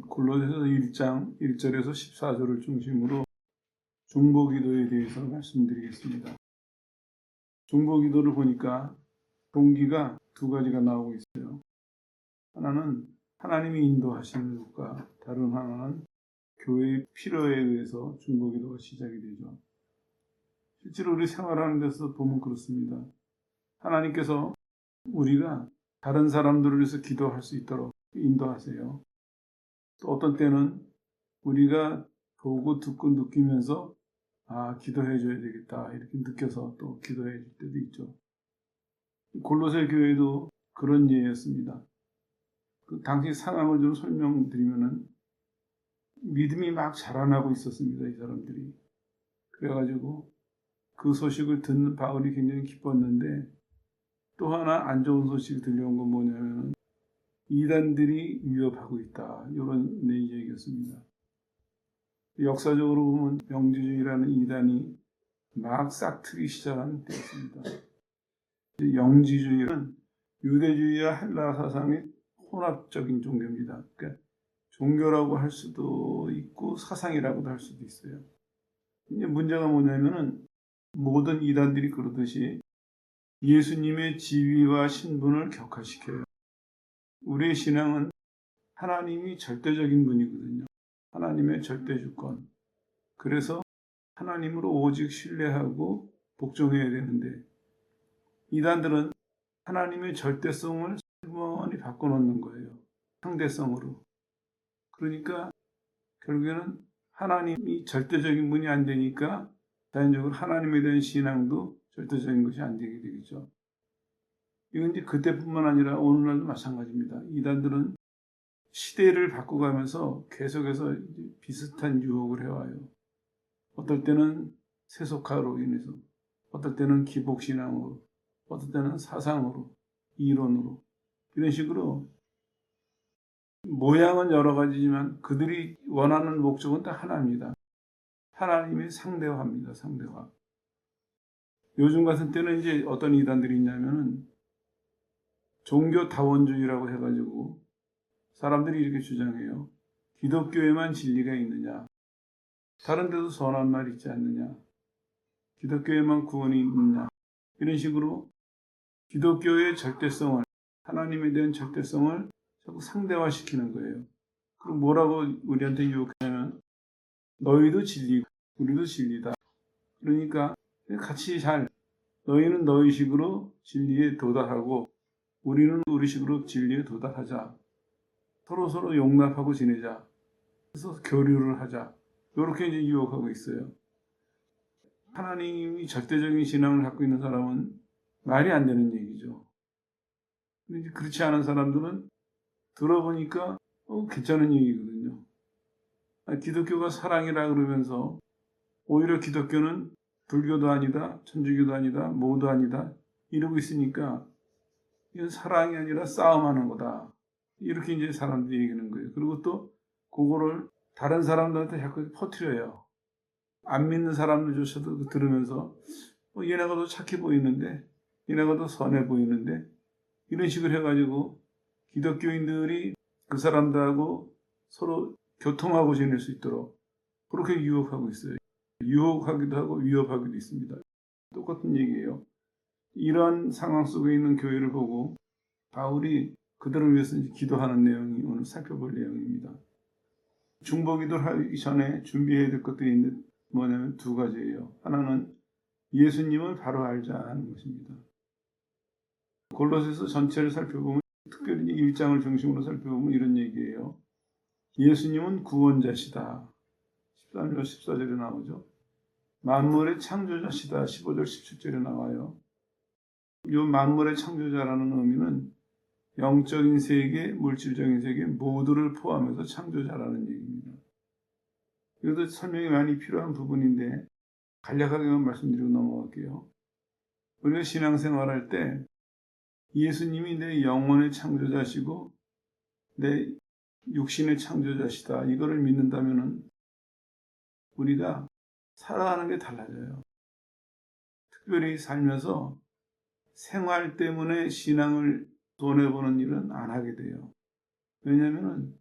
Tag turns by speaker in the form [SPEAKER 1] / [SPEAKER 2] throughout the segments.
[SPEAKER 1] 골로새서 1장 1절에서 14절을 중심으로 중보기도에 대해서 말씀드리겠습니다. 중보기도를 보니까 동기가 두 가지가 나오고 있어요. 하나는 하나님이 인도하시는 것과 다른 하나는 교회의 필요에 의해서 중보기도가 시작이 되죠. 실제로 우리 생활하는 데서 보면 그렇습니다. 하나님께서 우리가 다른 사람들을 위해서 기도할 수 있도록 인도하세요. 또 어떤 때는 우리가 보고 듣고 느끼면서 기도해 줘야 되겠다 이렇게 느껴서 또 기도해 줄 때도 있죠. 골로새 교회도 그런 예였습니다. 그 당시 상황을 좀 설명드리면은 믿음이 막 자라나고 있었습니다. 이 사람들이. 그래가지고 그 소식을 듣는 바울이 굉장히 기뻤는데 또 하나 안 좋은 소식이 들려온 건 뭐냐면은 이단들이 위협하고 있다. 이런 얘기였습니다. 역사적으로 보면 영지주의라는 이단이 막 싹트기 시작한 때였습니다. 영지주의는 유대주의와 헬라 사상의 혼합적인 종교입니다. 그러니까 종교라고 할 수도 있고 사상이라고도 할 수도 있어요. 이제 문제가 뭐냐면은 모든 이단들이 그러듯이 예수님의 지위와 신분을 격화시켜요. 우리의 신앙은 하나님이 절대적인 분이거든요. 하나님의 절대 주권. 그래서 하나님으로 오직 신뢰하고 복종해야 되는데 이단들은 하나님의 절대성을 슬그머니 바꿔놓는 거예요. 상대성으로. 그러니까 결국에는 하나님이 절대적인 분이 안 되니까 자연적으로 하나님에 대한 신앙도 절대적인 것이 안 되게 되겠죠. 이건 이제 그때뿐만 아니라 오늘날도 마찬가지입니다. 이단들은 시대를 바꿔가면서 계속해서 비슷한 유혹을 해와요. 어떨 때는 세속화로 인해서, 어떨 때는 기복신앙으로, 어떨 때는 사상으로, 이론으로 이런 식으로 모양은 여러 가지지만 그들이 원하는 목적은 다 하나입니다. 하나님의 상대화입니다. 상대화. 요즘 같은 때는 이제 어떤 이단들이 있냐면은 종교 다원주의라고 해가지고 사람들이 이렇게 주장해요. 기독교에만 진리가 있느냐? 다른 데도 선한 말이 있지 않느냐? 기독교에만 구원이 있느냐? 이런 식으로 기독교의 절대성을, 하나님에 대한 절대성을 자꾸 상대화시키는 거예요. 그럼 뭐라고 우리한테 유혹하냐면 너희도 진리고 우리도 진리다. 그러니까 같이 너희는 너희식으로 진리에 도달하고 우리는 우리식으로 진리에 도달하자. 서로 용납하고 지내자. 그래서 교류를 하자. 이렇게 이제 유혹하고 있어요. 하나님이 절대적인 신앙을 갖고 있는 사람은 말이 안 되는 얘기죠. 근데 그렇지 않은 사람들은 들어보니까 괜찮은 얘기거든요. 기독교가 사랑이라 그러면서 오히려 기독교는 불교도 아니다, 천주교도 아니다, 뭐도 아니다 이러고 있으니까 이건 사랑이 아니라 싸움하는 거다. 이렇게 이제 사람들이 얘기하는 거예요. 그리고 또 그거를 다른 사람들한테 자꾸 퍼뜨려요. 안 믿는 사람들조차도 들으면서 얘네가 더 착해 보이는데 얘네가 더 선해 보이는데 이런 식으로 해가지고 기독교인들이 그 사람들하고 서로 교통하고 지낼 수 있도록 그렇게 유혹하고 있어요. 유혹하기도 하고 위협하기도 있습니다. 똑같은 얘기예요. 이런 상황 속에 있는 교회를 보고 바울이 그들을 위해서 기도하는 내용이 오늘 살펴볼 내용입니다. 중보기도를 하기 전에 준비해야 될 것들이 있는데 뭐냐면 두 가지예요. 하나는 예수님을 바로 알자는 것입니다. 골로새서 전체를 살펴보면 특별히 1장을 중심으로 살펴보면 이런 얘기예요. 예수님은 구원자시다. 13절 14절에 나오죠. 만물의 창조자시다. 15절 17절에 나와요. 이 만물의 창조자라는 의미는 영적인 세계, 물질적인 세계 모두를 포함해서 창조자라는 얘기입니다. 이것도 설명이 많이 필요한 부분인데 간략하게만 말씀드리고 넘어갈게요. 우리가 신앙생활할 때 예수님이 내 영혼의 창조자시고 내 육신의 창조자시다. 이거를 믿는다면 우리가 살아가는 게 달라져요. 특별히 살면서 생활 때문에 신앙을 손해보는 일은 안 하게 돼요. 왜냐하면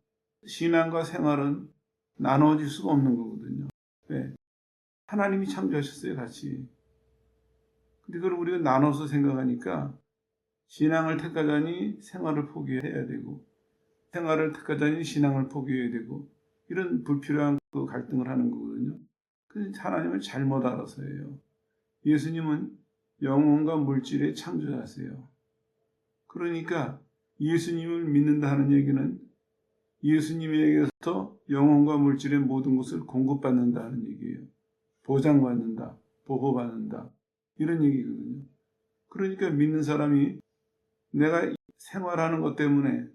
[SPEAKER 1] 신앙과 생활은 나눠질 수가 없는 거거든요. 왜? 하나님이 창조하셨어요, 같이. 근데 그걸 우리가 나눠서 생각하니까 신앙을 택하자니 생활을 포기해야 되고, 생활을 택하자니 신앙을 포기해야 되고, 이런 불필요한 그 갈등을 하는 거거든요. 그래서 하나님을 잘못 알아서예요. 예수님은 영혼과 물질의 창조자세요. 그러니까 예수님을 믿는다 하는 얘기는 예수님에게서 영혼과 물질의 모든 것을 공급받는다는 얘기예요. 보장받는다, 보호받는다, 이런 얘기거든요. 그러니까 믿는 사람이 내가 생활하는 것 때문에,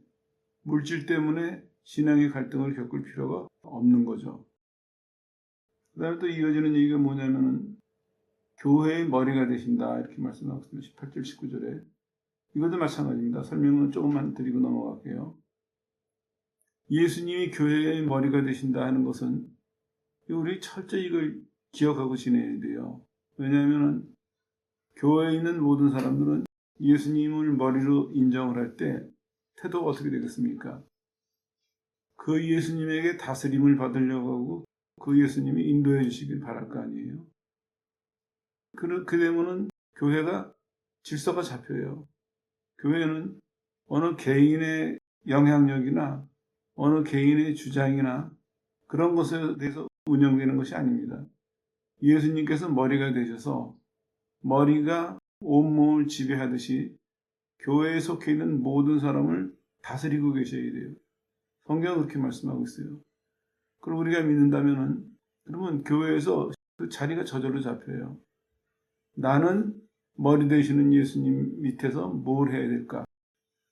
[SPEAKER 1] 물질 때문에 신앙의 갈등을 겪을 필요가 없는 거죠. 그 다음에 또 이어지는 얘기가 뭐냐면은 교회의 머리가 되신다, 이렇게 말씀하고 있습니다. 18절, 19절에. 이것도 마찬가지입니다. 설명은 조금만 드리고 넘어갈게요. 예수님이 교회의 머리가 되신다 하는 것은 우리 철저히 이걸 기억하고 지내야 돼요. 왜냐하면 교회에 있는 모든 사람들은 예수님을 머리로 인정을 할 때 태도가 어떻게 되겠습니까? 그 예수님에게 다스림을 받으려고 하고 그 예수님이 인도해 주시길 바랄 거 아니에요. 그 되면은 교회가 질서가 잡혀요. 교회는 어느 개인의 영향력이나 어느 개인의 주장이나 그런 것에 대해서 운영되는 것이 아닙니다. 예수님께서 머리가 되셔서 머리가 온몸을 지배하듯이 교회에 속해 있는 모든 사람을 다스리고 계셔야 돼요. 성경은 그렇게 말씀하고 있어요. 그럼 우리가 믿는다면은 그러면 교회에서 그 자리가 저절로 잡혀요. 나는 머리 되시는 예수님 밑에서 뭘 해야 될까?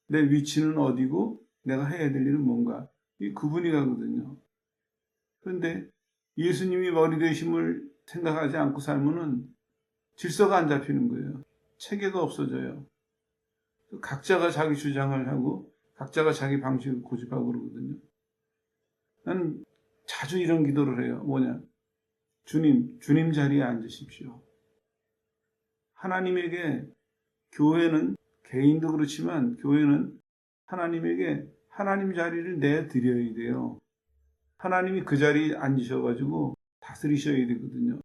[SPEAKER 1] 내 위치는 어디고 내가 해야 될 일은 뭔가? 이 구분이 가거든요. 그런데 예수님이 머리 되심을 생각하지 않고 살면은 질서가 안 잡히는 거예요. 체계가 없어져요. 각자가 자기 주장을 하고 각자가 자기 방식을 고집하고 그러거든요. 나는 자주 이런 기도를 해요. 뭐냐? 주님 자리에 앉으십시오. 하나님에게 교회는 개인도 그렇지만 교회는 하나님에게 하나님 자리를 내드려야 돼요. 하나님이 그 자리에 앉으셔가지고 다스리셔야 되거든요.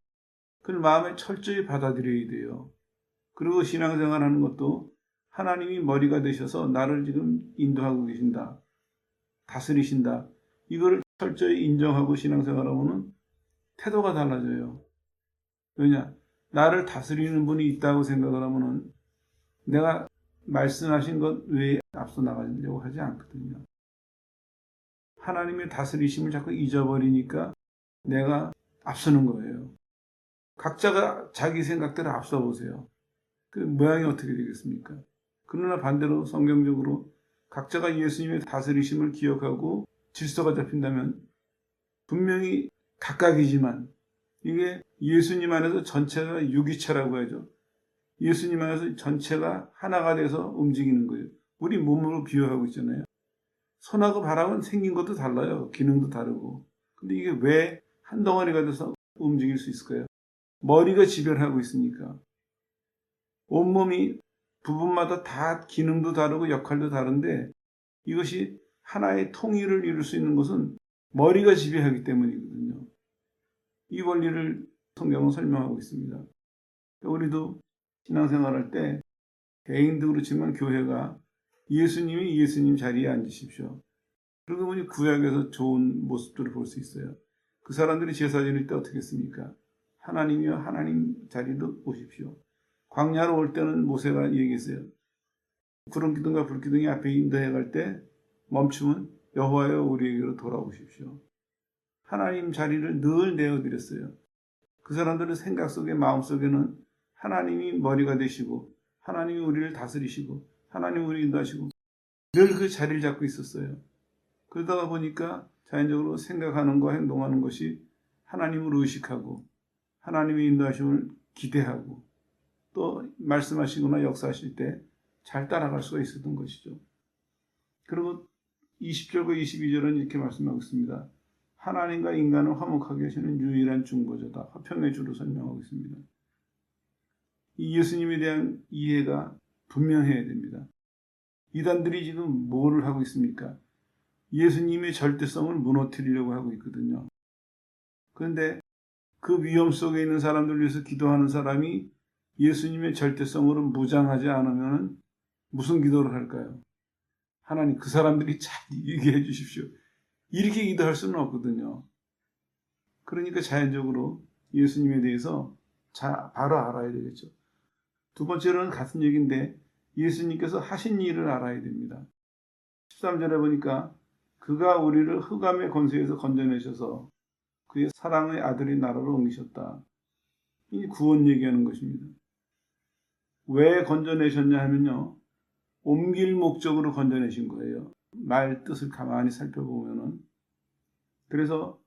[SPEAKER 1] 그걸 마음에 철저히 받아들여야 돼요. 그리고 신앙생활하는 것도 하나님이 머리가 되셔서 나를 지금 인도하고 계신다. 다스리신다. 이거를 철저히 인정하고 신앙생활하면은 태도가 달라져요. 왜냐? 나를 다스리는 분이 있다고 생각을 하면은 내가 말씀하신 것 외에 앞서 나가려고 하지 않거든요. 하나님의 다스리심을 자꾸 잊어버리니까 내가 앞서는 거예요. 각자가 자기 생각대로 앞서 보세요. 그 모양이 어떻게 되겠습니까? 그러나 반대로 성경적으로 각자가 예수님의 다스리심을 기억하고 질서가 잡힌다면 분명히 각각이지만 이게 예수님 안에서 전체가 유기체라고 하죠. 예수님 안에서 전체가 하나가 돼서 움직이는 거예요. 우리 몸으로 비유하고 있잖아요. 손하고 발하고는 생긴 것도 달라요. 기능도 다르고. 근데 이게 왜 한 덩어리가 돼서 움직일 수 있을까요? 머리가 지배하고 있으니까. 온몸이 부분마다 다 기능도 다르고 역할도 다른데 이것이 하나의 통일을 이룰 수 있는 것은 머리가 지배하기 때문이거든요. 이 원리를 성경은 설명하고 있습니다. 우리도 신앙생활할 때 개인도 그렇지만 교회가 예수님이 예수님 자리에 앉으십시오. 그러고 보니 구약에서 좋은 모습들을 볼 수 있어요. 그 사람들이 제사 지낼 때 어떻게 했습니까? 하나님이여 하나님 자리로 오십시오. 광야로 올 때는 모세가 얘기했어요. 구름 기둥과 불 기둥이 앞에 인도해 갈 때 멈추면 여호와여 우리에게로 돌아오십시오. 하나님 자리를 늘 내어드렸어요. 그 사람들의 생각 속에 마음 속에는 하나님이 머리가 되시고 하나님이 우리를 다스리시고 하나님이 우리를 인도하시고 늘 그 자리를 잡고 있었어요. 그러다가 보니까 자연적으로 생각하는 거 행동하는 것이 하나님을 의식하고 하나님의 인도하심을 기대하고 또 말씀하시거나 역사하실 때 잘 따라갈 수가 있었던 것이죠. 그리고 20절과 22절은 이렇게 말씀하고 있습니다. 하나님과 인간을 화목하게 하시는 유일한 중보자다. 화평의 주로 설명하고 있습니다. 이 예수님에 대한 이해가 분명해야 됩니다. 이단들이 지금 뭐를 하고 있습니까? 예수님의 절대성을 무너뜨리려고 하고 있거든요. 그런데 그 위험 속에 있는 사람들을 위해서 기도하는 사람이 예수님의 절대성으로 무장하지 않으면 무슨 기도를 할까요? 하나님, 그 사람들이 잘 얘기해 주십시오. 이렇게 기도할 수는 없거든요. 그러니까 자연적으로 예수님에 대해서 바로 알아야 되겠죠. 두 번째로는 같은 얘기인데 예수님께서 하신 일을 알아야 됩니다. 13절에 보니까 그가 우리를 흑암의 권세에서 건져내셔서 그의 사랑의 아들의 나라로 옮기셨다. 이 구원 얘기하는 것입니다. 왜 건져내셨냐 하면요. 옮길 목적으로 건져내신 거예요. 말 뜻을 가만히 살펴보면은. 그래서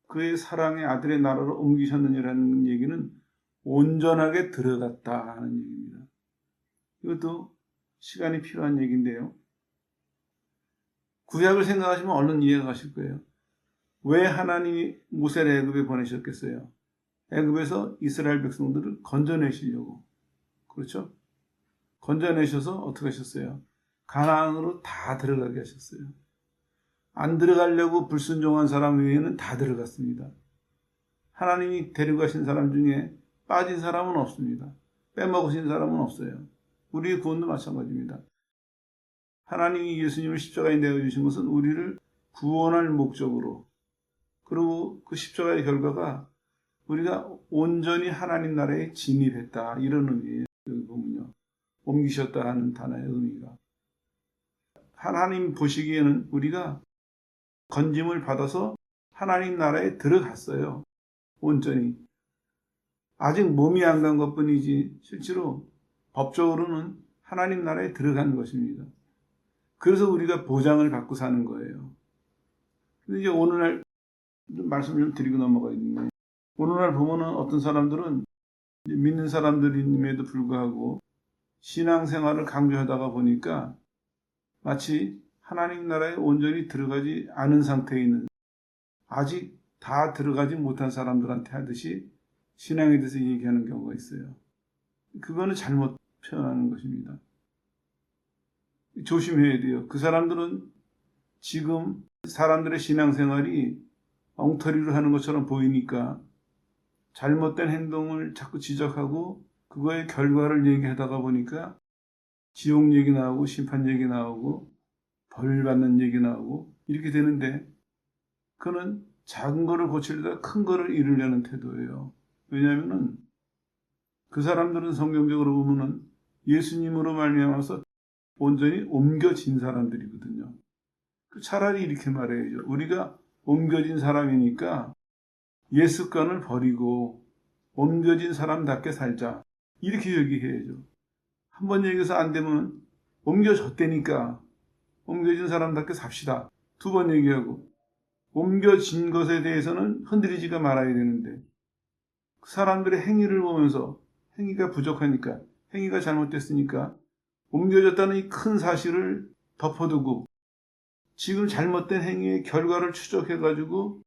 [SPEAKER 1] 그의 사랑의 아들의 나라로 옮기셨느냐라는 얘기는 온전하게 들어갔다 하는 얘기입니다. 이것도 시간이 필요한 얘기인데요. 구약을 생각하시면 얼른 이해가 가실 거예요. 왜 하나님이 모세를 애굽에 보내셨겠어요? 애굽에서 이스라엘 백성들을 건져내시려고. 그렇죠? 건져내셔서 어떻게 하셨어요? 가나안으로 다 들어가게 하셨어요. 안 들어가려고 불순종한 사람 외에는 다 들어갔습니다. 하나님이 데려가신 사람 중에 빠진 사람은 없습니다. 빼먹으신 사람은 없어요. 우리의 구원도 마찬가지입니다. 하나님이 예수님을 십자가에 내어주신 것은 우리를 구원할 목적으로, 그리고 그 십자가의 결과가 우리가 온전히 하나님 나라에 진입했다, 이런 의미예요. 여기 보면요. 옮기셨다 하는 단어의 의미가. 하나님 보시기에는 우리가 건짐을 받아서 하나님 나라에 들어갔어요. 온전히. 아직 몸이 안 간 것뿐이지 실제로 법적으로는 하나님 나라에 들어간 것입니다. 그래서 우리가 보장을 받고 사는 거예요. 근데 이제 오늘날 말씀을 좀 드리고 넘어가겠는데, 오늘날 보면은 어떤 사람들은 믿는 사람들임에도 불구하고 신앙생활을 강조하다가 보니까 마치 하나님 나라에 온전히 들어가지 않은 상태에 있는, 아직 다 들어가지 못한 사람들한테 하듯이 신앙에 대해서 얘기하는 경우가 있어요. 그거는 잘못 표현하는 것입니다. 조심해야 돼요. 그 사람들은 지금 사람들의 신앙생활이 엉터리로 하는 것처럼 보이니까 잘못된 행동을 자꾸 지적하고 그거의 결과를 얘기하다가 보니까 지옥 얘기 나오고 심판 얘기 나오고 벌 받는 얘기 나오고 이렇게 되는데, 그는 작은 거를 고치려다 큰 거를 이루려는 태도예요. 왜냐하면은 그 사람들은 성경적으로 보면은 예수님으로 말미암아서 온전히 옮겨진 사람들이거든요. 차라리 이렇게 말해야죠. 우리가 옮겨진 사람이니까 옛 습관을 버리고 옮겨진 사람답게 살자, 이렇게 얘기해야죠. 한 번 얘기해서 안 되면 옮겨졌다니까 옮겨진 사람답게 삽시다. 두 번 얘기하고 옮겨진 것에 대해서는 흔들리지가 말아야 되는데, 그 사람들의 행위를 보면서 행위가 부족하니까, 행위가 잘못됐으니까 옮겨졌다는 이 큰 사실을 덮어두고 지금 잘못된 행위의 결과를 추적해가지고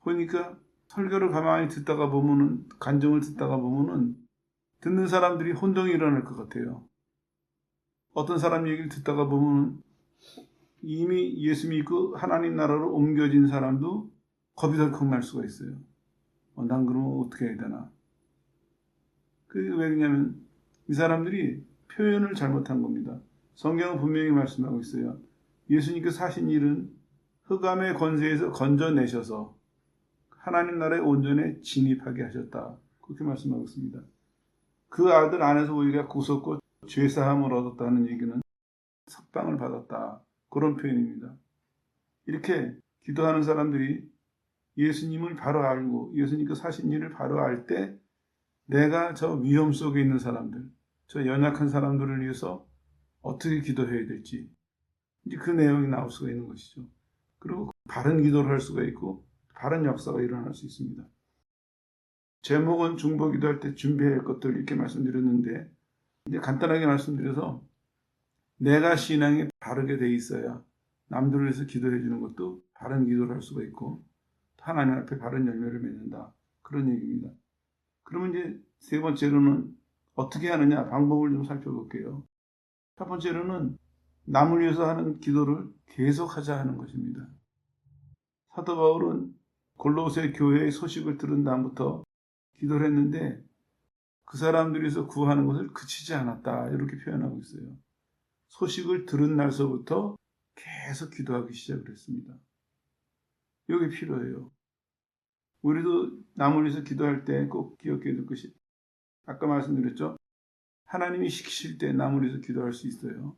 [SPEAKER 1] 보니까, 설교를 가만히 듣다가 보면은, 간증을 듣다가 보면은 듣는 사람들이 혼동이 일어날 것 같아요. 어떤 사람 얘기를 듣다가 보면은 이미 예수 믿고 하나님 나라로 옮겨진 사람도 겁이 덜컥 날 수가 있어요. 난 그러면 어떻게 해야 되나? 그게 왜 그러냐면 이 사람들이 표현을 잘못한 겁니다. 성경은 분명히 말씀하고 있어요. 예수님께서 하신 일은 흑암의 권세에서 건져내셔서 하나님 나라의 온전에 진입하게 하셨다, 그렇게 말씀하고 있습니다. 그 아들 안에서 우리가 구속고 죄사함을 얻었다는 얘기는 석방을 받았다, 그런 표현입니다. 이렇게 기도하는 사람들이 예수님을 바로 알고 예수님께서 하신 일을 바로 알 때 내가 저 위험 속에 있는 사람들, 저 연약한 사람들을 위해서 어떻게 기도해야 될지, 이제 그 내용이 나올 수가 있는 것이죠. 그리고 바른 기도를 할 수가 있고 바른 역사가 일어날 수 있습니다. 제목은 중보 기도할 때 준비해야 할 것들, 이렇게 말씀드렸는데, 이제 간단하게 말씀드려서 내가 신앙이 바르게 돼 있어야 남들을 위해서 기도해 주는 것도 바른 기도를 할 수가 있고 하나님 앞에 바른 열매를 맺는다, 그런 얘기입니다. 그러면 이제 세 번째로는 어떻게 하느냐, 방법을 좀 살펴볼게요. 첫 번째로는 남을 위해서 하는 기도를 계속하자 하는 것입니다. 사도 바울은 골로새 교회의 소식을 들은 다음부터 기도를 했는데 그 사람들에서 구하는 것을 그치지 않았다, 이렇게 표현하고 있어요. 소식을 들은 날서부터 계속 기도하기 시작을 했습니다. 이게 필요해요. 우리도 남을 위해서 기도할 때 꼭 기억해야 될 것이, 아까 말씀드렸죠? 하나님이 시키실 때 남을 위해서 기도할 수 있어요.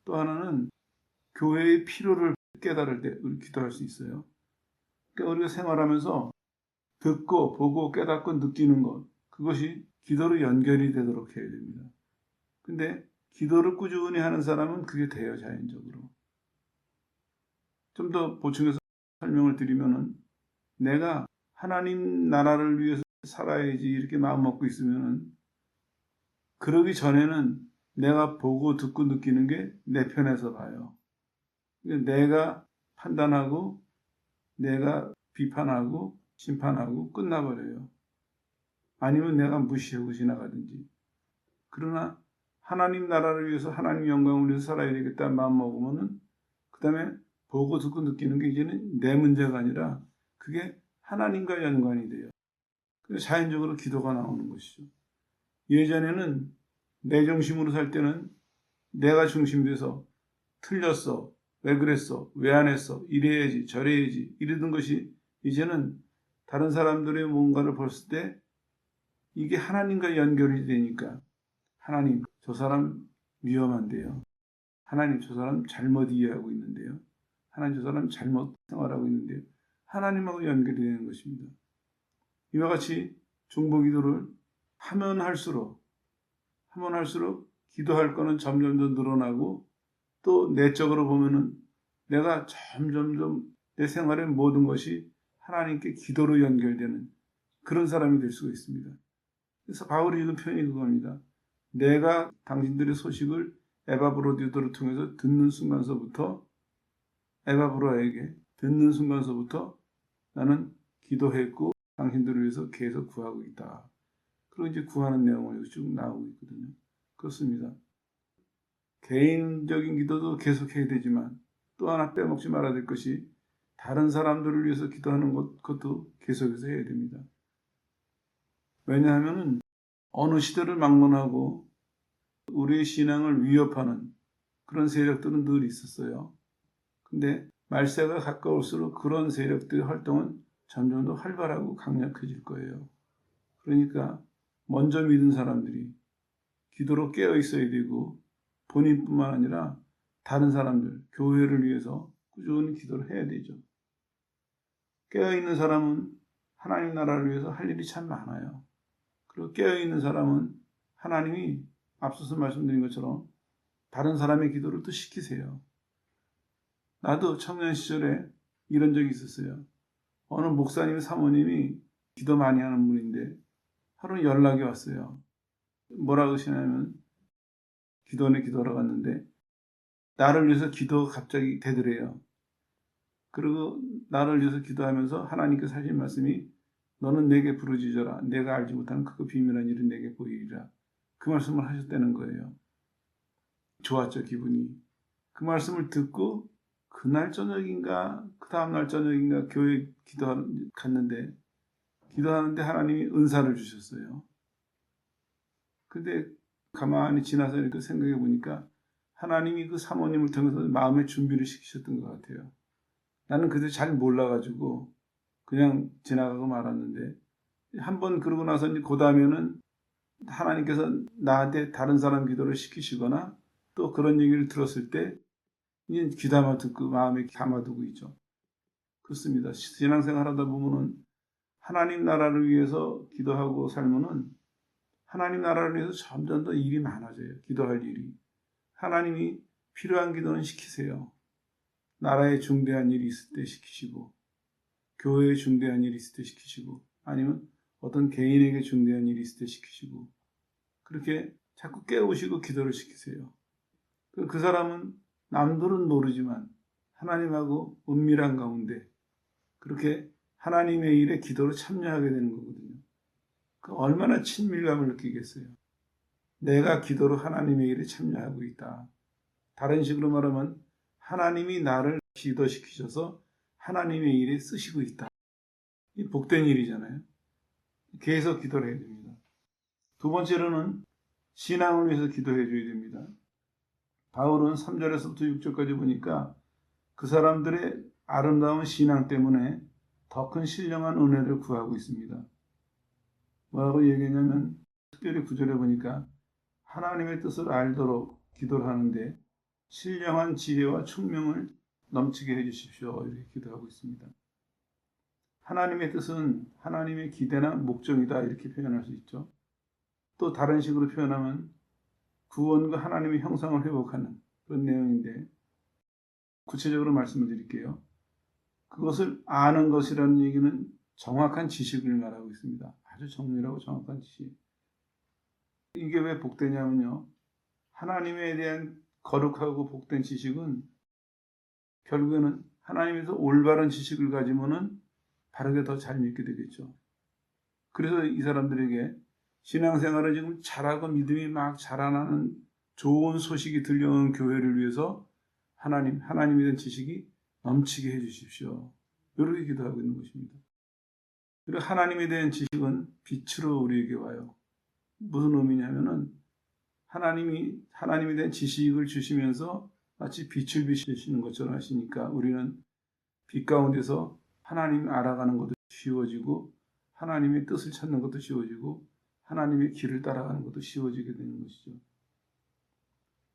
[SPEAKER 1] 또 하나는 교회의 필요를 깨달을 때 우리 기도할 수 있어요. 그러니까 우리가 생활하면서 듣고 보고 깨닫고 느끼는 것, 그것이 기도로 연결이 되도록 해야 됩니다. 근데 기도를 꾸준히 하는 사람은 그게 돼요, 자연적으로. 좀 더 보충해서 설명을 드리면은, 내가 하나님 나라를 위해서 살아야지 이렇게 마음 먹고 있으면은, 그러기 전에는 내가 보고 듣고 느끼는 게 내 편에서 봐요. 내가 판단하고 내가 비판하고 심판하고 끝나버려요. 아니면 내가 무시하고 지나가든지. 그러나 하나님 나라를 위해서, 하나님 영광을 위해서 살아야 되겠다 마음 먹으면은, 그 다음에 보고 듣고 느끼는 게 이제는 내 문제가 아니라 그게 하나님과 연관이 돼요. 그래서 자연적으로 기도가 나오는 것이죠. 예전에는 내 중심으로 살 때는 내가 중심이 돼서 틀렸어, 왜 그랬어, 왜 안 했어, 이래야지 저래야지 이러던 것이 이제는 다른 사람들의 뭔가를 봤을 때 이게 하나님과 연결이 되니까, 하나님, 저 사람 위험한데요. 하나님, 저 사람 잘못 이해하고 있는데요. 하나님, 저 사람 잘못 생활하고 있는데요. 하나님하고 연결이 되는 것입니다. 이와 같이 중보기도를 하면 할수록 기도할 거는 점점 더 늘어나고, 또 내적으로 보면은 내가 점점점 내 생활의 모든 것이 하나님께 기도로 연결되는 그런 사람이 될 수가 있습니다. 그래서 바울이 읽은 표현이 그겁니다. 내가 당신들의 소식을 에바브로디오를 통해서 듣는 순간서부터, 에바브로에게 듣는 순간서부터 나는 기도했고 당신들을 위해서 계속 구하고 있다. 그리고 이제 구하는 내용을 쭉 나오고 있거든요. 그렇습니다. 개인적인 기도도 계속해야 되지만 또 하나 빼먹지 말아야 될 것이, 다른 사람들을 위해서 기도하는 것도 계속해서 해야 됩니다. 왜냐하면 어느 시대를 막론하고 우리의 신앙을 위협하는 그런 세력들은 늘 있었어요. 근데 말세가 가까울수록 그런 세력들의 활동은 점점 더 활발하고 강력해질 거예요. 그러니까 먼저 믿은 사람들이 기도로 깨어 있어야 되고, 본인뿐만 아니라 다른 사람들, 교회를 위해서 꾸준히 기도를 해야 되죠. 깨어있는 사람은 하나님 나라를 위해서 할 일이 참 많아요. 그리고 깨어있는 사람은 하나님이 앞서서 말씀드린 것처럼 다른 사람의 기도를 또 시키세요. 나도 청년 시절에 이런 적이 있었어요. 어느 목사님 사모님이 기도 많이 하는 분인데 하루 연락이 왔어요. 뭐라고 하시냐면, 기도하러 갔는데 나를 위해서 기도가 갑자기 되더래요. 그리고 나를 위해서 기도하면서 하나님께서 하신 말씀이, 너는 내게 부르짖어라. 내가 알지 못하는 그 비밀한 일은 내게 보이리라. 그 말씀을 하셨다는 거예요. 좋았죠, 기분이. 그 말씀을 듣고 그날 저녁인가 그 다음날 저녁인가 교회 갔는데, 기도하는데 하나님이 은사를 주셨어요. 근데 가만히 지나서 이렇게 생각해 보니까 하나님이 그 사모님을 통해서 마음의 준비를 시키셨던 것 같아요. 나는 그때 잘 몰라가지고 그냥 지나가고 말았는데, 한번 그러고 나서 이제 그 다음에는 하나님께서 나한테 다른 사람 기도를 시키시거나 또 그런 얘기를 들었을 때 이제 귀담아 듣고 마음에 담아두고 있죠. 그렇습니다. 신앙생활 하다 보면은 하나님 나라를 위해서 기도하고 살면은 하나님 나라를 위해서 점점 더 일이 많아져요. 기도할 일이. 하나님이 필요한 기도는 시키세요. 나라에 중대한 일이 있을 때 시키시고, 교회에 중대한 일이 있을 때 시키시고, 아니면 어떤 개인에게 중대한 일이 있을 때 시키시고, 그렇게 자꾸 깨우시고 기도를 시키세요. 그 사람은 남들은 모르지만 하나님하고 은밀한 가운데 그렇게 하나님의 일에 기도로 참여하게 되는 거거든요. 그 얼마나 친밀감을 느끼겠어요. 내가 기도로 하나님의 일에 참여하고 있다. 다른 식으로 말하면 하나님이 나를 기도시키셔서 하나님의 일에 쓰시고 있다. 이 복된 일이잖아요. 계속 기도를 해야 됩니다. 두 번째로는 신앙을 위해서 기도해 줘야 됩니다. 바울은 3절에서부터 6절까지 보니까 그 사람들의 아름다운 신앙 때문에 더 큰 신령한 은혜를 구하고 있습니다. 뭐라고 얘기했냐면 특별히 9절에 보니까 하나님의 뜻을 알도록 기도를 하는데 신령한 지혜와 총명을 넘치게 해주십시오. 이렇게 기도하고 있습니다. 하나님의 뜻은 하나님의 기대나 목적이다 이렇게 표현할 수 있죠. 또 다른 식으로 표현하면 구원과 하나님의 형상을 회복하는 그런 내용인데 구체적으로 말씀을 드릴게요. 그것을 아는 것이라는 얘기는 정확한 지식을 말하고 있습니다. 아주 정밀하고 정확한 지식. 이게 왜 복되냐면요. 하나님에 대한 거룩하고 복된 지식은 결국에는 하나님에서 올바른 지식을 가지면은 바르게 더 잘 믿게 되겠죠. 그래서 이 사람들에게 신앙생활을 지금 잘하고 믿음이 막 자라나는 좋은 소식이 들려오는 교회를 위해서 하나님에 대한 지식이 넘치게 해주십시오. 이렇게 기도하고 있는 것입니다. 그리고 하나님에 대한 지식은 빛으로 우리에게 와요. 무슨 의미냐면은 하나님에 대한 지식을 주시면서 마치 빛을 비추시는 것처럼 하시니까 우리는 빛 가운데서 하나님을 알아가는 것도 쉬워지고 하나님의 뜻을 찾는 것도 쉬워지고 하나님의 길을 따라가는 것도 쉬워지게 되는 것이죠.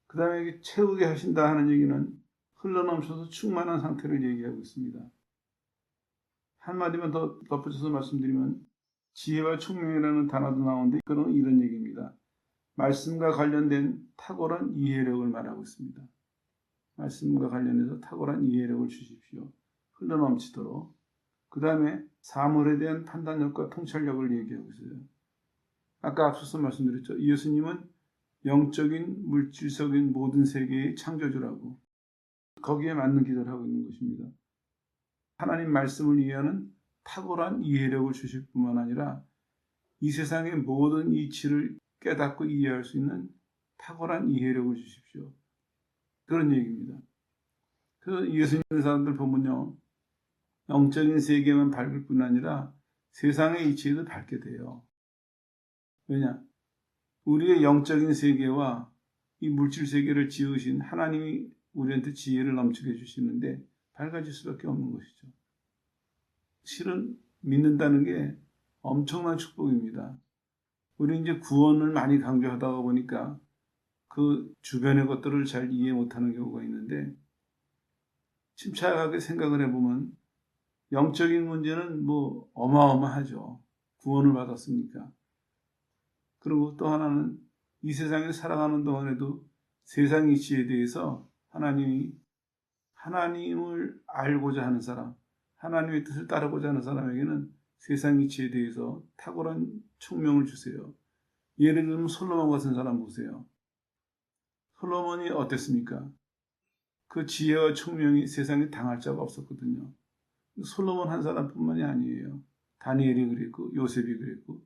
[SPEAKER 1] 그 다음에 채우게 하신다 하는 얘기는 흘러넘쳐서 충만한 상태를 얘기하고 있습니다. 한마디만 더 덧붙여서 말씀드리면 지혜와 총명이라는 단어도 나오는데 그건 이런 얘기입니다. 말씀과 관련된 탁월한 이해력을 말하고 있습니다. 말씀과 관련해서 탁월한 이해력을 주십시오. 흘러넘치도록. 그 다음에 사물에 대한 판단력과 통찰력을 얘기하고 있어요. 아까 앞서서 말씀드렸죠. 예수님은 영적인 물질적인 모든 세계의 창조주라고 거기에 맞는 기도를 하고 있는 것입니다. 하나님 말씀을 이해하는 탁월한 이해력을 주실 뿐만 아니라 이 세상의 모든 이치를 깨닫고 이해할 수 있는 탁월한 이해력을 주십시오. 그런 얘기입니다. 그래서 예수 믿는 사람들 보면요. 영적인 세계만 밝을 뿐 아니라 세상의 이치에도 밝게 돼요. 왜냐? 우리의 영적인 세계와 이 물질 세계를 지으신 하나님이 우리한테 지혜를 넘치게 해주시는데 밝아질 수밖에 없는 것이죠. 실은 믿는다는 게 엄청난 축복입니다. 우리 이제 구원을 많이 강조하다 보니까 그 주변의 것들을 잘 이해 못하는 경우가 있는데 침착하게 생각을 해보면 영적인 문제는 뭐 어마어마하죠. 구원을 받았으니까. 그리고 또 하나는 이 세상에 살아가는 동안에도 세상 이치에 대해서 하나님을 알고자 하는 사람, 하나님의 뜻을 따르고자 하는 사람에게는 세상 이치에 대해서 탁월한 총명을 주세요. 예를 들면 솔로몬 같은 사람 보세요. 솔로몬이 어땠습니까? 그 지혜와 총명이 세상에 당할 자가 없었거든요. 솔로몬 한 사람뿐만이 아니에요. 다니엘이 그랬고 요셉이 그랬고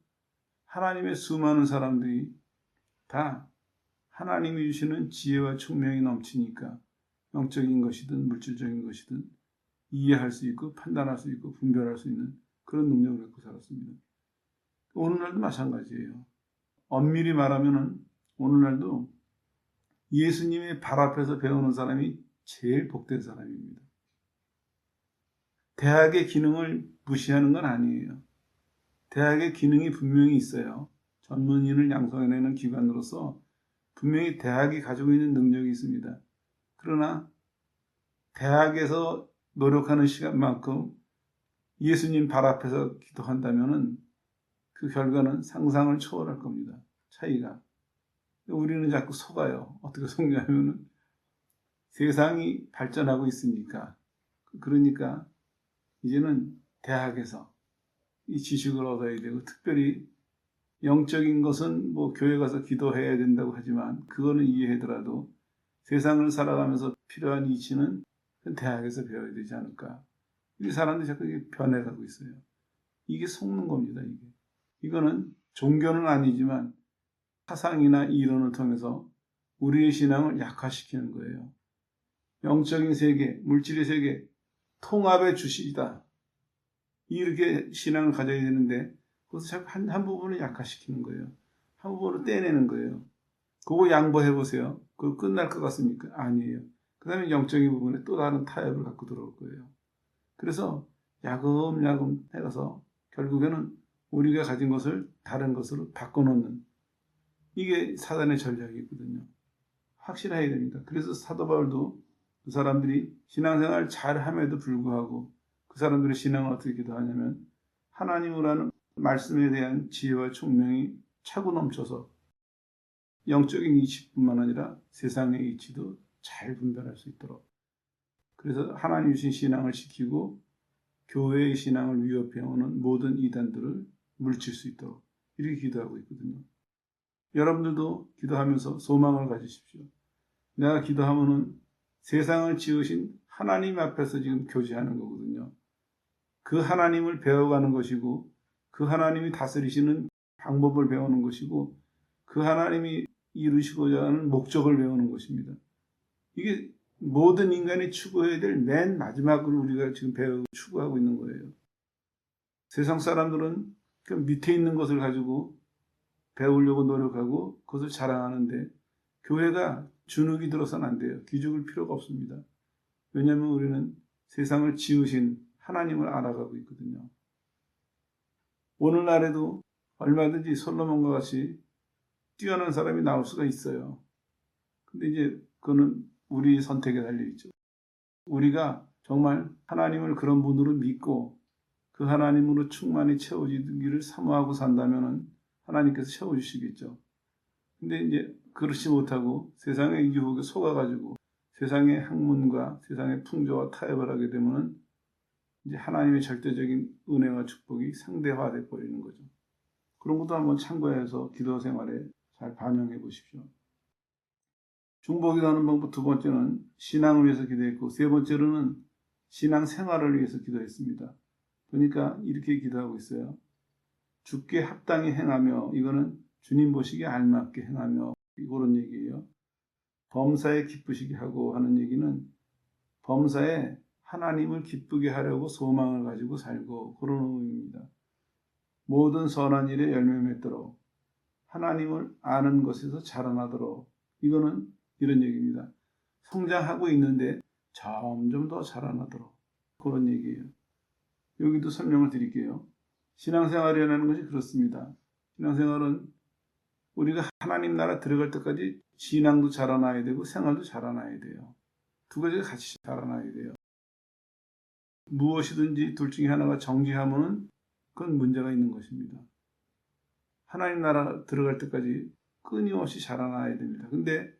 [SPEAKER 1] 하나님의 수많은 사람들이 다 하나님이 주시는 지혜와 총명이 넘치니까 영적인 것이든 물질적인 것이든 이해할 수 있고 판단할 수 있고 분별할 수 있는 그런 능력을 갖고 살았습니다. 오늘날도 마찬가지예요. 엄밀히 말하면 오늘날도 예수님의 발 앞에서 배우는 사람이 제일 복된 사람입니다. 대학의 기능을 무시하는 건 아니에요. 대학의 기능이 분명히 있어요. 전문인을 양성해내는 기관으로서 분명히 대학이 가지고 있는 능력이 있습니다. 그러나 대학에서 노력하는 시간만큼 예수님 발 앞에서 기도한다면 그 결과는 상상을 초월할 겁니다. 차이가. 우리는 자꾸 속아요. 어떻게 속냐면 세상이 발전하고 있으니까. 그러니까 이제는 대학에서 이 지식을 얻어야 되고 특별히 영적인 것은 뭐 교회 가서 기도해야 된다고 하지만 그거는 이해하더라도 세상을 살아가면서 필요한 이치는 대학에서 배워야 되지 않을까. 이 사람들이 자꾸 변해가고 있어요. 이게 속는 겁니다. 이거는 종교는 아니지만 사상이나 이론을 통해서 우리의 신앙을 약화시키는 거예요. 영적인 세계, 물질의 세계, 통합의 주시이다. 이렇게 신앙을 가져야 되는데 그것을 자꾸 한 부분을 약화시키는 거예요. 한 부분을 떼내는 거예요. 그거 양보해보세요. 그거 끝날 것 같습니까? 아니에요. 그 다음에 영적인 부분에 또 다른 타협을 갖고 들어올 거예요. 그래서 야금야금 해가서 결국에는 우리가 가진 것을 다른 것으로 바꿔놓는 이게 사단의 전략이거든요. 확실해야 됩니다. 그래서 사도 바울도 그 사람들이 신앙생활을 잘함에도 불구하고 그 사람들의 신앙을 어떻게 기도하냐면 하나님을 아는 말씀에 대한 지혜와 총명이 차고 넘쳐서 영적인 이치뿐만 아니라 세상의 이치도 잘 분별할 수 있도록 그래서 하나님 주신 신앙을 지키고 교회의 신앙을 위협해오는 모든 이단들을 물칠 수 있도록 이렇게 기도하고 있거든요. 여러분들도 기도하면서 소망을 가지십시오. 내가 기도하면은 세상을 지으신 하나님 앞에서 지금 교제하는 거거든요. 그 하나님을 배워가는 것이고 그 하나님이 다스리시는 방법을 배우는 것이고 그 하나님이 이루시고자 하는 목적을 배우는 것입니다. 이게 모든 인간이 추구해야 될 맨 마지막으로 우리가 지금 배우고 추구하고 있는 거예요. 세상 사람들은 그 밑에 있는 것을 가지고 배우려고 노력하고 그것을 자랑하는데 교회가 주눅이 들어서는 안 돼요. 기죽을 필요가 없습니다. 왜냐하면 우리는 세상을 지으신 하나님을 알아가고 있거든요. 오늘날에도 얼마든지 솔로몬과 같이 뛰어난 사람이 나올 수가 있어요. 근데 이제 그거는 우리 선택에 달려있죠. 우리가 정말 하나님을 그런 분으로 믿고 그 하나님으로 충만히 채워지기를 사모하고 산다면 하나님께서 채워주시겠죠. 근데 이제 그렇지 못하고 세상의 유혹에 속아가지고 세상의 학문과 세상의 풍조와 타협을 하게 되면 이제 하나님의 절대적인 은혜와 축복이 상대화돼 버리는 거죠. 그런 것도 한번 참고해서 기도 생활에 잘 반영해 보십시오. 중보기도하는 방법 두 번째는 신앙을 위해서 기도했고 세 번째로는 신앙 생활을 위해서 기도했습니다. 그러니까 이렇게 기도하고 있어요. 주께 합당히 행하며 이거는 주님 보시기에 알맞게 행하며 그런 얘기예요. 범사에 기쁘시게 하고 하는 얘기는 범사에 하나님을 기쁘게 하려고 소망을 가지고 살고 그런 의미입니다. 모든 선한 일에 열매 맺도록 하나님을 아는 것에서 자라나도록 이거는 이런 얘기입니다. 성장하고 있는데 점점 더 자라나도록 그런 얘기예요. 여기도 설명을 드릴게요. 신앙생활이라는 것이 그렇습니다. 신앙생활은 우리가 하나님 나라 들어갈 때까지 신앙도 자라나야 되고 생활도 자라나야 돼요. 두 가지가 같이 자라나야 돼요. 무엇이든지 둘 중에 하나가 정지하면 그건 문제가 있는 것입니다. 하나님 나라 들어갈 때까지 끊임없이 자라나야 됩니다. 근데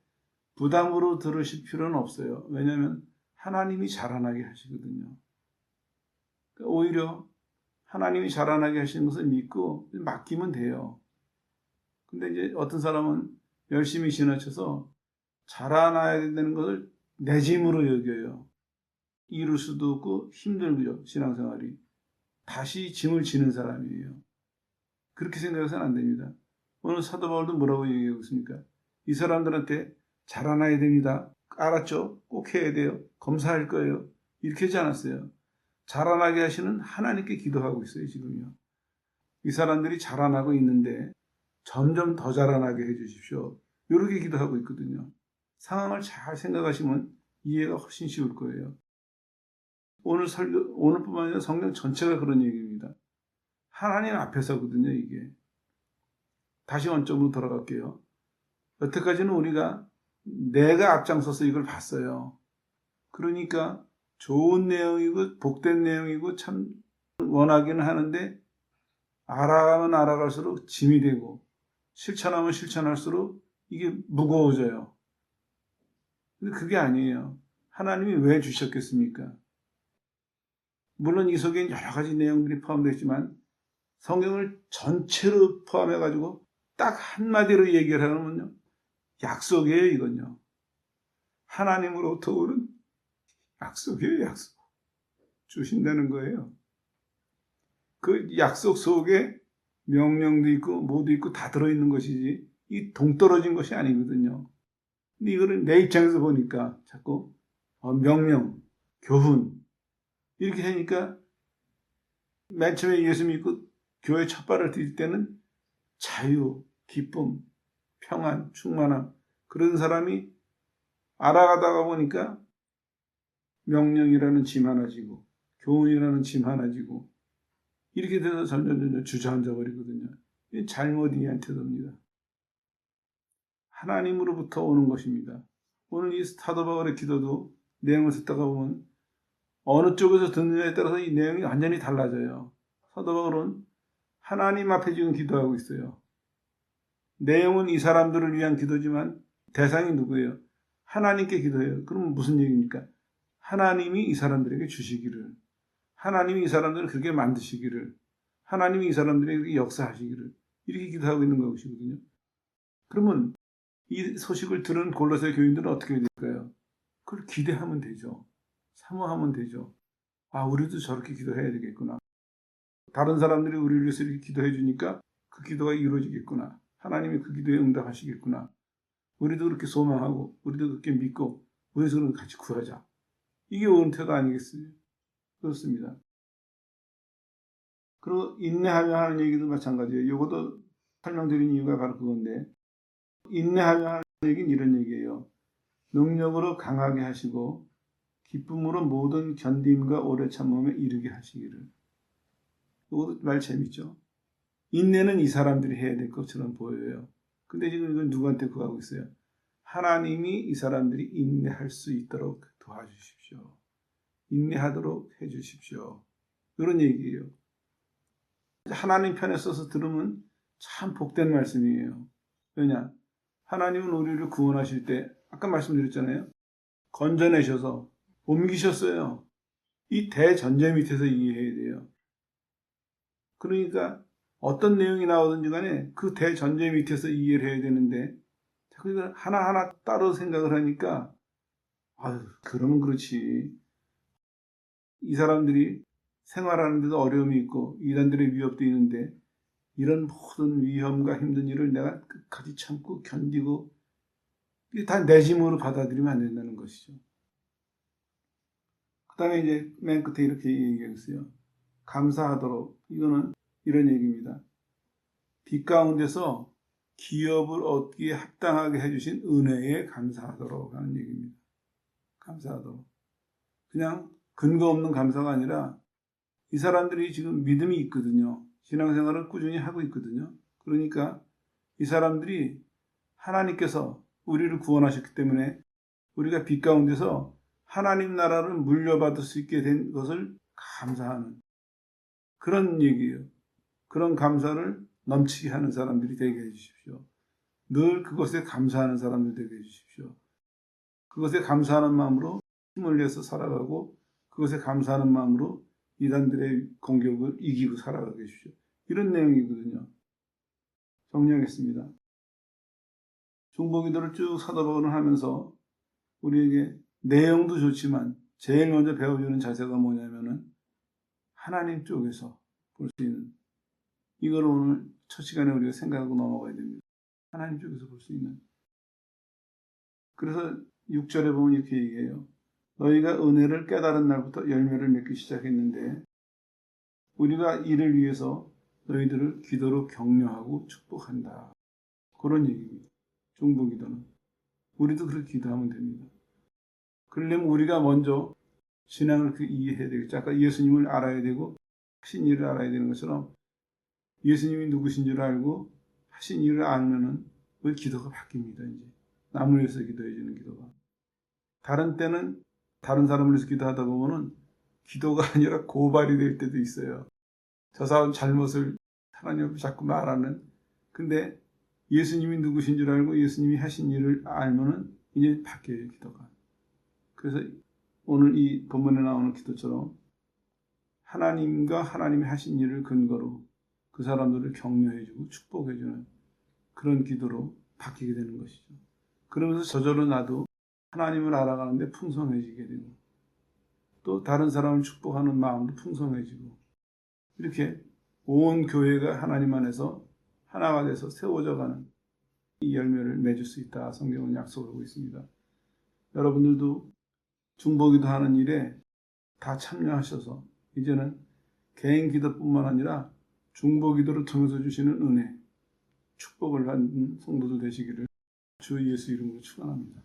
[SPEAKER 1] 부담으로 들으실 필요는 없어요. 왜냐하면 하나님이 자라나게 하시거든요. 오히려 하나님이 자라나게 하시는 것을 믿고 맡기면 돼요. 근데 이제 어떤 사람은 열심히 지나쳐서 자라나야 된다는 것을 내 짐으로 여겨요. 이룰 수도 없고 힘들고요. 신앙생활이. 다시 짐을 지는 사람이에요. 그렇게 생각해서는 안 됩니다. 오늘 사도 바울도 뭐라고 얘기하고 있습니까? 이 사람들한테 자라나야 됩니다. 알았죠? 꼭 해야 돼요. 검사할 거예요. 이렇게 하지 않았어요. 자라나게 하시는 하나님께 기도하고 있어요. 지금요. 이 사람들이 자라나고 있는데 점점 더 자라나게 해주십시오. 이렇게 기도하고 있거든요. 상황을 잘 생각하시면 이해가 훨씬 쉬울 거예요. 오늘뿐만 아니라 성경 전체가 그런 얘기입니다. 하나님 앞에서거든요, 이게. 다시 원점으로 돌아갈게요. 여태까지는 우리가 내가 앞장서서 이걸 봤어요. 그러니까 좋은 내용이고 복된 내용이고 참 원하기는 하는데 알아가면 알아갈수록 짐이 되고 실천하면 실천할수록 이게 무거워져요. 근데 그게 아니에요. 하나님이 왜 주셨겠습니까? 물론 이 속엔 여러 가지 내용들이 포함되어 있지만 성경을 전체로 포함해가지고 딱 한마디로 얘기를 하면요. 약속이에요, 이건요. 하나님으로부터 오는 약속이에요, 약속. 주신다는 거예요. 그 약속 속에 명령도 있고 뭐도 있고 다 들어있는 것이지 이 동떨어진 것이 아니거든요. 근데 이거를 내 입장에서 보니까 자꾸 명령, 교훈 이렇게 하니까 맨 처음에 예수 믿고 교회 첫 발을 디딜 때는 자유, 기쁨, 평안, 충만함 그런 사람이 알아가다가 보니까 명령이라는 짐 하나 지고 교훈이라는 짐 하나 지고 이렇게 돼서 점점 주저앉아 버리거든요. 이게 잘못 이해한 태도입니다. 하나님으로부터 오는 것입니다. 오늘 이 사도 바울의 기도도 내용을 듣다가 보면 어느 쪽에서 듣느냐에 따라서 이 내용이 완전히 달라져요. 사도 바울은 하나님 앞에 지금 기도하고 있어요. 내용은 이 사람들을 위한 기도지만 대상이 누구예요? 하나님께 기도해요. 그럼 무슨 얘기입니까? 하나님이 이 사람들에게 주시기를, 하나님이 이 사람들을 그렇게 만드시기를, 하나님이 이 사람들에게 역사하시기를 이렇게 기도하고 있는 것이거든요. 그러면 이 소식을 들은 골로새 교인들은 어떻게 될까요? 그걸 기대하면 되죠. 사모하면 되죠. 아, 우리도 저렇게 기도해야 되겠구나. 다른 사람들이 우리를 위해서 이렇게 기도해 주니까 그 기도가 이루어지겠구나. 하나님이 그 기도에 응답하시겠구나. 우리도 그렇게 소망하고 우리도 그렇게 믿고 우리에서 그런 같이 구하자. 이게 옳은 태도 아니겠어요? 그렇습니다. 그리고 인내하며 하는 얘기도 마찬가지예요. 이것도 설명드린 이유가 바로 그건데 인내하며 하는 얘기는 이런 얘기예요. 능력으로 강하게 하시고 기쁨으로 모든 견딤과 오래 참음에 이르게 하시기를. 이것도 말 재밌죠? 인내는 이 사람들이 해야 될 것처럼 보여요. 근데 지금 이건 누구한테 구하고 있어요? 하나님이 이 사람들이 인내할 수 있도록 도와주십시오. 인내하도록 해주십시오. 이런 얘기예요. 하나님 편에 서서 들으면 참 복된 말씀이에요. 왜냐? 하나님은 우리를 구원하실 때 아까 말씀드렸잖아요. 건져내셔서 옮기셨어요. 이 대전제 밑에서 이해해야 돼요. 그러니까 어떤 내용이 나오든지 간에 그 대전제 밑에서 이해를 해야 되는데 자꾸 하나하나 따로 생각을 하니까 아유, 그러면 그렇지. 이 사람들이 생활하는 데도 어려움이 있고 이단들의 위협도 있는데 이런 모든 위험과 힘든 일을 내가 끝까지 참고 견디고 이게 다 내 짐으로 받아들이면 안 된다는 것이죠. 그 다음에 이제 맨 끝에 이렇게 얘기했어요. 감사하도록. 이거는 이런 얘기입니다. 빛 가운데서 기업을 얻기에 합당하게 해주신 은혜에 감사하도록 하는 얘기입니다. 감사하도록. 그냥 근거 없는 감사가 아니라 이 사람들이 지금 믿음이 있거든요. 신앙생활을 꾸준히 하고 있거든요. 그러니까 이 사람들이 하나님께서 우리를 구원하셨기 때문에 우리가 빛 가운데서 하나님 나라를 물려받을 수 있게 된 것을 감사하는 그런 얘기예요. 그런 감사를 넘치게 하는 사람들이 되게 해주십시오. 늘 그것에 감사하는 사람들 되게 해주십시오. 그것에 감사하는 마음으로 힘을 내서 살아가고 그것에 감사하는 마음으로 이단들의 공격을 이기고 살아가게 해주십시오. 이런 내용이거든요. 정리하겠습니다. 중보기도를 쭉 사도 바울은 하면서 우리에게 내용도 좋지만 제일 먼저 배워주는 자세가 뭐냐면은 하나님 쪽에서 볼 수 있는 이걸 오늘 첫 시간에 우리가 생각하고 넘어가야 됩니다. 하나님 쪽에서 볼 수 있는. 그래서 6절에 보면 이렇게 얘기해요. 너희가 은혜를 깨달은 날부터 열매를 맺기 시작했는데 우리가 이를 위해서 너희들을 기도로 격려하고 축복한다. 그런 얘기입니다. 중보기도는. 우리도 그렇게 기도하면 됩니다. 그러려면 우리가 먼저 신앙을 이해해야 되겠죠. 아까 예수님을 알아야 되고 하신 일을 알아야 되는 것처럼 예수님이 누구신 줄 알고 하신 일을 알면은 그 기도가 바뀝니다. 이제 남을 위해서 기도해 주는 기도가. 다른 때는 다른 사람을 위해서 기도하다 보면은 기도가 아니라 고발이 될 때도 있어요. 저 사람 잘못을 하나님 앞에 자꾸 말하는. 근데 예수님이 누구신 줄 알고 예수님이 하신 일을 알면은 이제 바뀌어요, 기도가. 그래서 오늘 이 본문에 나오는 기도처럼 하나님과 하나님이 하신 일을 근거로 그 사람들을 격려해주고 축복해주는 그런 기도로 바뀌게 되는 것이죠. 그러면서 저절로 나도 하나님을 알아가는데 풍성해지게 되고 또 다른 사람을 축복하는 마음도 풍성해지고 이렇게 온 교회가 하나님 안에서 하나가 돼서 세워져 가는 이 열매를 맺을 수 있다. 성경은 약속을 하고 있습니다. 여러분들도 중보기도 하는 일에 다 참여하셔서 이제는 개인 기도뿐만 아니라 중보기도를 통해서 주시는 은혜, 축복을 받는 성도들 되시기를 주 예수 이름으로 축원합니다.